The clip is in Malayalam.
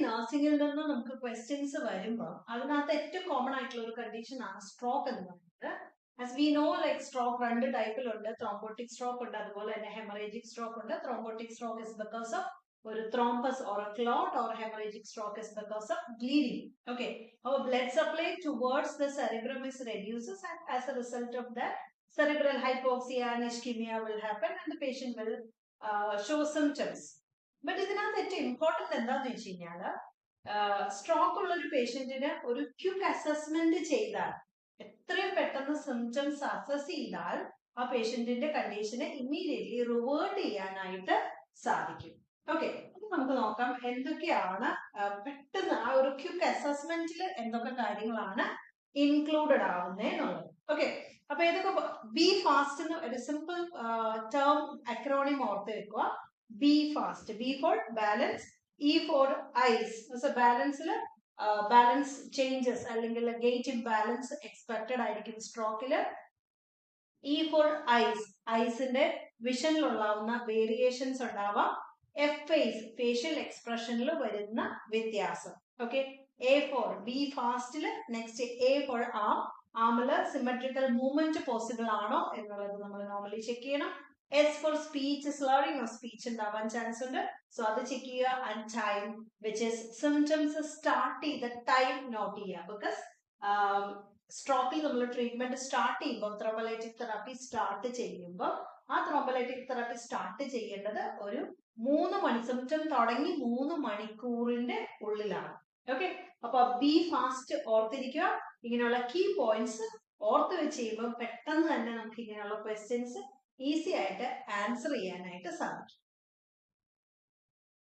നഴ്സിംഗിൽ നിന്ന് നമുക്ക് ക്വസ്റ്റ്യൻസ് വരുമ്പോൾ അതിനകത്ത് ഏറ്റവും കോമൺ ആയിട്ടുള്ള ഒരു കണ്ടീഷൻ ആണ് സ്ട്രോക്ക് എന്ന് പറയുന്നത്. As we know like stroke രണ്ട് ടൈപ്പിലുണ്ട്, ത്രോംബോട്ടിക് സ്ട്രോക്ക് ഉണ്ട്, അതുപോലെ തന്നെ ഹെമറേജിക് സ്ട്രോക്ക് ഉണ്ട്. Thrombotic stroke is because of ഒരു thrombus or a clot, or haemorrhagic stroke is because of bleeding. Okay, അപ്പോൾ blood supply towards the cerebrum is reduces, and as a result of that cerebral hypoxia and ischemia will happen and the patient will show symptoms. But ഇതിനകത്ത് ഏറ്റവും ഇമ്പോർട്ടന്റ് എന്താന്ന് വെച്ച് കഴിഞ്ഞാല് സ്ട്രോക്ക് ഉള്ള ഒരു പേഷ്യന്റിന് ഒരു ക്വിക്ക് അസസ്മെന്റ് ചെയ്താൽ, എത്രയും പെട്ടെന്ന് സിംറ്റംസ് അസസ് ചെയ്താൽ ആ പേഷ്യന്റിന്റെ കണ്ടീഷനെ ഇമ്മീഡിയറ്റ്ലി റിവേർട്ട് ചെയ്യാനായിട്ട് സാധിക്കും. ഓക്കെ, അപ്പൊ നമുക്ക് നോക്കാം എന്തൊക്കെയാണ് പെട്ടെന്ന് ആ ഒരു ക്വിക്ക് അസസ്മെന്റിൽ എന്തൊക്കെ കാര്യങ്ങളാണ് ഇൻക്ലൂഡഡ് ആവുന്നത് എന്നുള്ളത്. ഓക്കെ, അപ്പൊ ഏതൊക്കെ ബി ഫാസ്റ്റ് എന്ന് ഒരു സിമ്പിൾ ടേം അക്രോണിം ഓർത്ത് വെക്കുക. B fast, B for balance, E for eyes, ബാലൻസിൽ ബാലൻസ് ചേഞ്ചസ് അല്ലെങ്കിൽ ഗേറ്റ് ഇംബാലൻസ് എക്സ്പെക്റ്റഡ് ആയിരിക്കും സ്ട്രോക്കില്. ഇ ഫോർ ഐസ്, ഐസിന്റെ വിഷനിലുണ്ടാവുന്ന വേരിയേഷൻസ് ഉണ്ടാവാം. എഫ് ഫേസ്, ഫേഷ്യൽ എക്സ്പ്രഷനിൽ വരുന്ന വ്യത്യാസം. ഓക്കെ, എ ഫോർ ബി ഫാസ്റ്റില് നെക്സ്റ്റ് എ ഫോർ ആം, ആമില് സിമെട്രിക്കൽ മൂവ്മെന്റ് പോസിബിൾ ആണോ എന്നുള്ളത് നമ്മൾ നോർമലി ചെക്ക് ചെയ്യണം. S for speech, slurring of speech ഉണ്ടാവാൻ ചാൻസ് ഉണ്ട്, സോ അത് ചെക്ക് ചെയ്യുക. And time, which is symptoms start ചെയ്ത ടൈം നോട്ട് ചെയ്യുക. ബിക്കോസ് സ്ട്രോക്കിൽ നമ്മൾ ട്രീറ്റ്മെന്റ് സ്റ്റാർട്ട് ചെയ്യുമ്പോൾ, ത്രോംബോലൈറ്റിക് തെറാപ്പി സ്റ്റാർട്ട് ചെയ്യുമ്പോൾ ആ ത്രോംബോലൈറ്റിക് തെറാപ്പി സ്റ്റാർട്ട് ചെയ്യേണ്ടത് ഒരു 3 മണി, സിംറ്റം തുടങ്ങി 3 മണിക്കൂറിന്റെ ഉള്ളിലാണ്. ഓക്കെ, അപ്പൊ ബി ഫാസ്റ്റ് ഓർത്തിരിക്കുക. ഇങ്ങനെയുള്ള കീ പോയിന്റ്സ് ഓർത്ത് വെച്ച് ചെയ്യുമ്പോൾ പെട്ടെന്ന് തന്നെ നമുക്ക് ഇങ്ങനെയുള്ള ക്വസ്റ്റ്യൻസ് ഈസി ആയിട്ട് ആൻസർ ചെയ്യാനായിട്ട് സാധിക്കും.